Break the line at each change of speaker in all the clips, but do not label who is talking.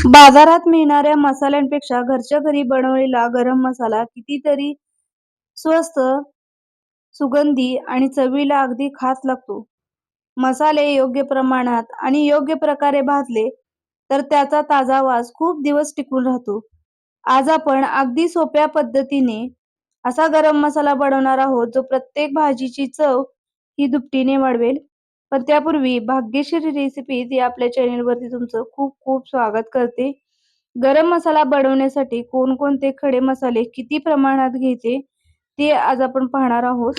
बाजारात मिळणाऱ्या मसाल्यांपेक्षा घरच्या घरी बनवलेला गरम मसाला कितीतरी स्वस्त, सुगंधी आणि चवीला अगदी खास लागतो. मसाले योग्य प्रमाणात आणि योग्य प्रकारे भाजले तर त्याचा ताजा वास खूप दिवस टिकून राहतो. आज आपण अगदी सोप्या पद्धतीने असा गरम मसाला बनवणार आहोत जो प्रत्येक भाजीची चव ही दुपटीने वाढवेल. पण त्यापूर्वी भाग्यश्री रेसिपीज या आपल्या चॅनेलवरती तुमचं खूप खूप स्वागत करते. गरम मसाला बनवण्यासाठी कोणकोणते खडे मसाले किती प्रमाणात घ्यायचे ते आज आपण पाहणार आहोत.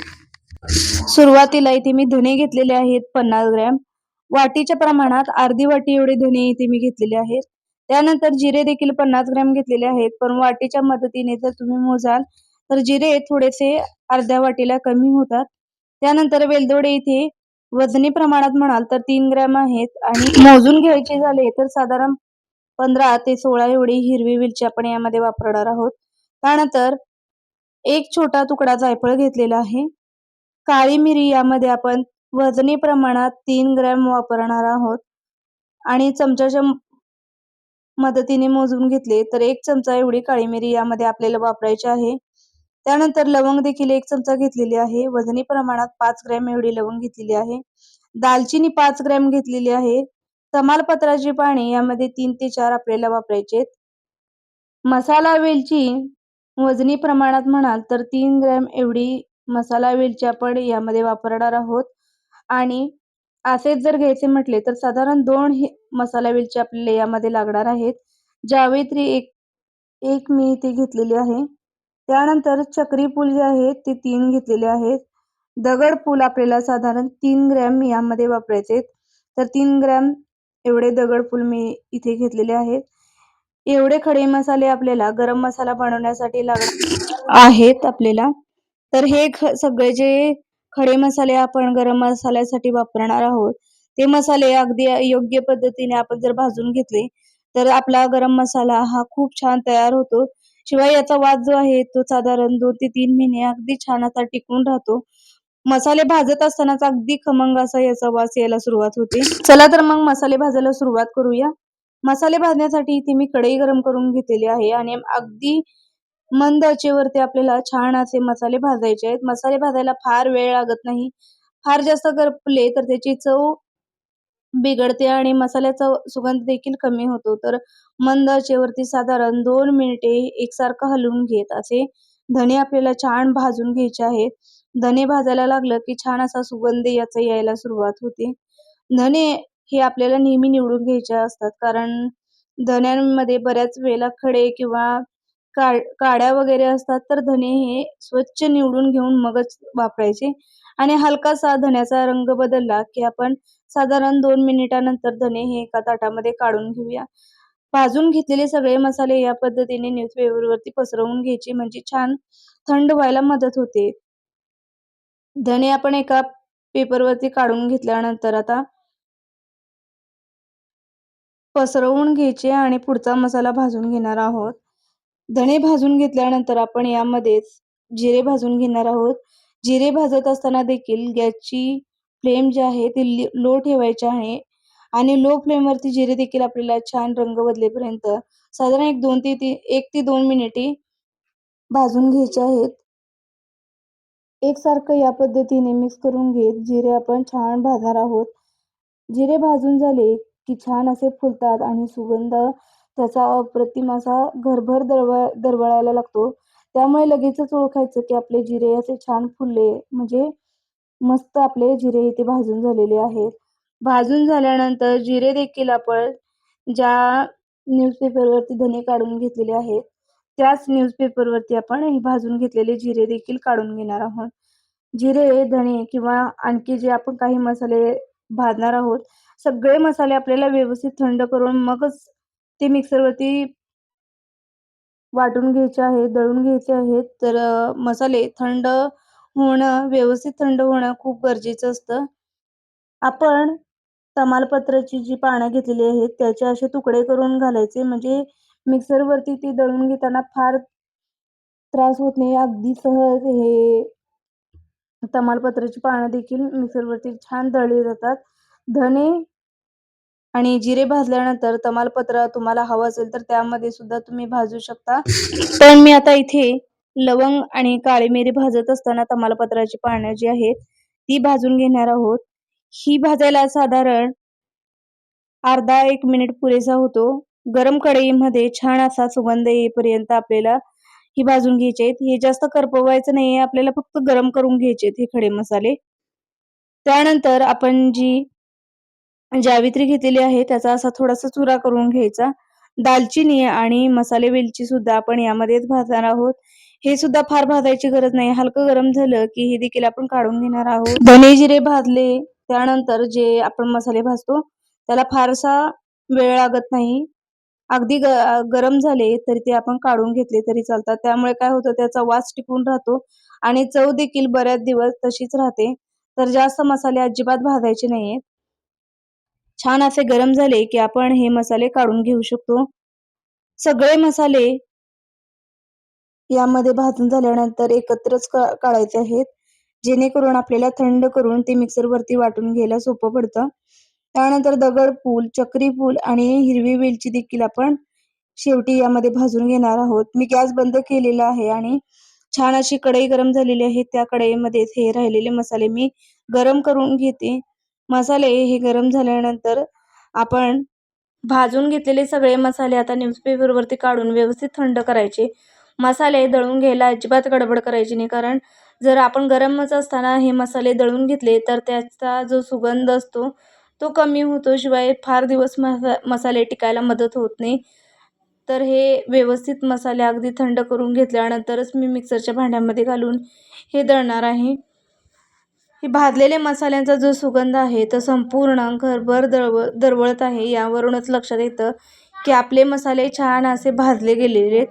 सुरुवातीला इथे मी धने घेतलेले आहेत 50 ग्रॅम. वाटीच्या प्रमाणात अर्धी वाटी एवढे धने इथे मी घेतलेले आहेत. त्यानंतर जिरे देखील 50 ग्रॅम घेतलेले आहेत, पण वाटीच्या मदतीने जर तुम्ही मोजाल तर जिरे थोडेसे अर्ध्या वाटीला कमी होतात. त्यानंतर वेलदोडे इथे वजनी प्रमाणात म्हणाल तर 3 ग्रॅम आहेत आणि मोजून घ्यायचे झाले तर साधारण 15 ते 16 एवढी हिरवी मिरची आपण यामध्ये वापरणार आहोत. त्यानंतर एक छोटा तुकडा जायफळ घेतलेला आहे. काळी मिरी यामध्ये आपण वजनी प्रमाणात 3 ग्रॅम वापरणार आहोत आणि चमच्याच्या मदतीने मोजून घेतले तर 1 चमचा एवढी काळी मिरी यामध्ये आपल्याला वापरायची आहे. त्यानंतर लवंग देखील 1 चमचा घेतलेली आहे. वजनी प्रमाणात 5 ग्रॅम एवढी लवंग घेतलेली आहे. दालचिनी 5 ग्रॅम घेतलेली आहे. तमालपत्राची पाने यामध्ये 3 ते 4 आपल्याला वापरायचे आहेत. मसाला वेलची वजनी प्रमाणात म्हणाल तर 3 ग्रॅम एवढी मसाला वेलची आपण यामध्ये वापरणार आहोत आणि असेच जर घ्यायचे म्हटले तर साधारण 2 मसाला वेलची आपल्याला यामध्ये लागणार आहेत. जावित्री एक मी इथे घेतलेली आहे. त्यानंतर चक्री फूल जे आहेत ते 3 घेतलेले आहेत. दगड फूल आपल्याला साधारण 3 ग्रॅम यामध्ये वापरायचे आहेत. तर 3 ग्रॅम एवढे दगड फूल मी इथे घेतलेले आहेत. एवढे खडे मसाले आपल्याला गरम मसाला बनवण्यासाठी लागणार आहेत आपल्याला. तर हे सगळे जे खडे मसाले आपण गरम मसाल्यासाठी वापरणार आहोत ते मसाले अगदी योग्य पद्धतीने आपण जर भाजून घेतले तर आपला गरम मसाला हा खूप छान तयार होतो. शिवाय याचा वास जो आहे तो साधारण 2 ते 3 महिने अगदी छान असा टिकून राहतो. मसाले भाजत असतानाच अगदी खमंग असा याचा वास यायला सुरुवात होते. चला तर मग मसाले भाजायला सुरुवात करूया. मसाले भाजण्यासाठी इथे मी कढई गरम करून घेतलेली आहे आणि अगदी मंद आचेवरती आपल्याला छान असे मसाले भाजायचे आहेत. मसाले भाजायला फार वेळ लागत नाही. फार जास्त करपले तर त्याची चव बिघडते आणि मसाल्याचा सुगंध देखील कमी होतो. तर मंद आचेवरती साधारण 2 मिनिटे एकसारखं हलवून घेत असे धणे आपल्याला छान भाजून घ्यायचे आहेत. धणे भाजायला लागलं की छान असा सुगंध याचा यायला सुरुवात होते. धणे हे आपल्याला नेहमी निवडून घ्यायचे असतात, कारण धण्यांमध्ये बऱ्याच वेळेला खडे किंवा काड्या वगैरे असतात. तर धणे हे स्वच्छ निवडून घेऊन मगच वापरायचे आणि हलकासा धण्याचा रंग बदलला की आपण साधारण 2 मिनिटानंतर धणे हे एका ताटामध्ये काढून घेऊया. भाजून घेतलेले सगळे मसाले या पद्धतीने न्यूजपेपरवरती पसरवून घ्यायचे, म्हणजे छान थंड व्हायला मदत होते. धणे आपण एका पेपरवरती काढून घेतल्यानंतर आता पसरवून घ्यायचे आणि पुढचा मसाला भाजून घेणार आहोत. धणे भाजून घेतल्यानंतर आपण यामध्येच जिरे भाजून घेणार आहोत. जिरे भाजत असताना देखील गॅसची फ्लेम जी आहे ती लो ठेवायची आहे आणि लो फ्लेमवरती जिरे देखील आपल्याला छान रंग बदलेपर्यंत साधारण 1 ते 2 मिनिटे भाजून घ्यायचे आहेत. एकसारखं या पद्धतीने मिक्स करून घेत जिरे आपण छान भाजणार आहोत. जिरे भाजून झाले की छान असे फुलतात आणि सुगंध त्याचा अप्रतिम असा घरभर दरवळायला लागतो. त्यामुळे लगेचच ओळखायचं की आपले जिरे असे छान फुलले, म्हणजे मस्त आपले जिरे इथे भाजून झालेले आहेत. भाजून झाल्यानंतर जिरे देखील आपण ज्या न्यूजपेपरवरती धने काढून घेतलेले आहेत त्याच न्यूजपेपरवरती आपण हे भाजून घेतलेले जिरे देखील काढून घेणार आहोत. जिरे, धणे किंवा आणखी जे आपण काही मसाले भाजणार आहोत, सगळे मसाले आपल्याला व्यवस्थित थंड करून मगच ते मिक्सरवरती वाटून घ्यायचे आहेत, दळून घ्यायचे आहेत. तर मसाले व्यवस्थित थंड होणं खूप गरजेचं असतं. आपण तमालपत्राची जी पानं घेतलेली आहेत त्याचे असे तुकडे करून घालायचे, म्हणजे मिक्सरवरती ती दळून घेताना फार त्रास होत नाही. अगदी सहज हे तमालपत्राची पानं देखील मिक्सरवरती छान दळली जातात. धणे आणि जिरे भाजल्यानंतर तमालपत्र तुम्हाला हवं असेल तर त्यामध्ये सुद्धा तुम्ही भाजू शकता. पण मी आता इथे लवंग आणि काळी मिरी भाजत असताना तमालपत्राची पाने जी आहेत ती भाजून घेणार आहोत. ही भाजायला साधारण अर्धा 1 मिनिट पुरेसा होतो. गरम कढईमध्ये छान असा सुगंध येईपर्यंत आपल्याला ही भाजून घ्यायचे आहेत. हे जास्त करपवायचं नाहीये, आपल्याला फक्त गरम करून घ्यायचे आहेत हे खडे मसाले. त्यानंतर आपण जी जावित्री घेतलेली आहे त्याचा असा थोडासा चुरा करून घ्यायचा. दालचिनी आणि मसाले वेलची सुद्धा आपण यामध्येच भाजणार आहोत. हे सुद्धा फार भाजायची गरज नाही. हलकं गरम झालं की हे देखील आपण काढून घेणार आहोत. धने जिरे भाजले त्यानंतर जे आपण मसाले भाजतो त्याला फारसा वेळ लागत नाही. अगदी गरम झाले तरी ते आपण काढून घेतले तरी चालतात. त्यामुळे काय होतं त्याचा वास टिकून राहतो आणि चव देखील बऱ्याच दिवस तशीच राहते. तर जास्त मसाले अजिबात भाजायचे नाहीयेत. छान असे गरम झाले की आपण हे मसाले काढून घेऊ शकतो. सगळे मसाले यामध्ये भाजून झाल्यानंतर एकत्रच काढायचे आहेत, जेणेकरून आपल्याला थंड करून ते मिक्सरवरती वाटून घ्यायला सोपं पडतं. त्यानंतर दगडफूल, चक्री फूल आणि हिरवी वेलची देखील आपण शेवटी यामध्ये भाजून घेणार आहोत. मी गॅस बंद केलेला आहे आणि छान अशी कढई गरम झालेली आहे. त्या कढईमध्येच हे राहिलेले मसाले मी गरम करून घेते. मसाले हे गरम झाल्यानंतर आपण भाजून घेतलेले सगळे मसाले आता न्यूजपेपरवरती काढून व्यवस्थित थंड करायचे. मसाले दळून घ्यायला अजिबात गडबड करायची नाही, कारण जर आपण गरमच असताना हे मसाले दळून घेतले तर त्याचा जो सुगंध असतो तो कमी होतो, शिवाय फार दिवस मसाले टिकायला मदत होत नाही. तर हे व्यवस्थित मसाले अगदी थंड करून घेतल्यानंतरच मी मिक्सरच्या भांड्यामध्ये घालून हे दळणार आहे. हे भाजलेल्या मसाल्यांचा जो सुगंध आहे तो संपूर्ण घरभर दरवळत आहे. यावरूनच लक्षात येतं की आपले मसाले छान असे भाजले गेलेले आहेत.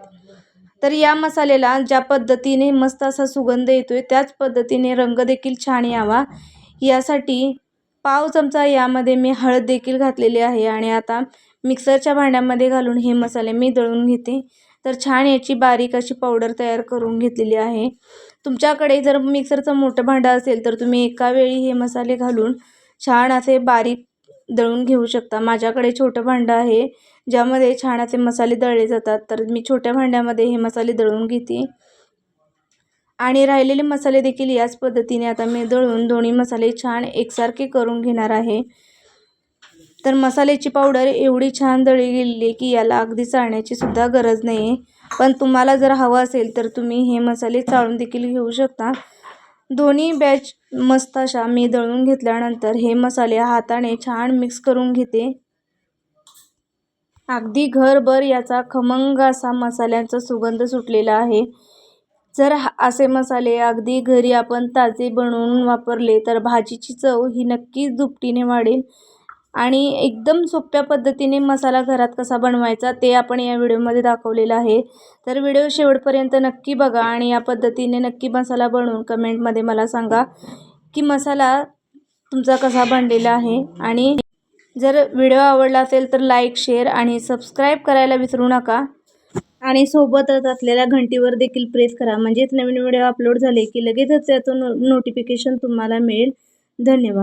तर या मसाल्याला ज्या पद्धतीने मस्त असा सुगंध येतोय त्याच पद्धतीने रंग देखील छान यावा यासाठी पाव चमचा यामध्ये मी हळद देखील घातलेली आहे आणि आता मिक्सरच्या भांड्यामध्ये घालून हे मसाले मी दळून घेते. तर छान याची बारीक अशी पावडर तयार करून घेतलेली आहे. तुमच्याकडे जर मिक्सरचं मोठं भांडं असेल तर तुम्ही एका वेळी हे मसाले घालून छान असे बारीक दळून घेऊ शकता. माझ्याकडे छोटं भांडं आहे ज्यामध्ये छान असे मसाले दळले जातात, तर मी छोट्या भांड्यामध्ये हे मसाले दळून घेते आणि राहिलेले मसाले देखील याच पद्धतीने आता मी दळून दोन्ही मसाले छान एकसारखे करून घेणार आहे. तर मसाल्याची पावडर एवढी छान दळली गेलेली की याला अगदी चाळण्याची सुद्धा गरज नाही. पण तुम्हाला जर हवं असेल तर तुम्ही हे मसाले चाळून देखील घेऊ शकता. दोन्ही बॅच मस्त अशा मी दळून घेतल्यानंतर हे मसाले हाताने छान मिक्स करून घेते. अगदी घरभर याचा खमंग असा मसाल्यांचा सुगंध सुटलेला आहे. जर असे मसाले अगदी घरी आपण ताजे बनवून वापरले तर भाजीची चव ही नक्कीच दुपटीने वाढेल. आणि एकदम सोप्या पद्धतीने मसाला घरात कसा बनवायचा ते आपण या व्हिडिओमध्ये दाखवलेलं आहे. तर व्हिडिओ शेवटपर्यंत नक्की बघा आणि या पद्धतीने नक्की मसाला बनवून कमेंटमध्ये मला सांगा की मसाला तुमचा कसा बनलेला आहे. आणि जर व्हिडिओ आवडला असेल तर लाईक, शेअर आणि सबस्क्राईब करायला विसरू नका. आणि सोबतच असलेल्या घंटीवर देखील प्रेस करा, म्हणजेच नवीन व्हिडिओ अपलोड झाले की लगेचच त्याचं नोटिफिकेशन तुम्हाला मिळेल. धन्यवाद.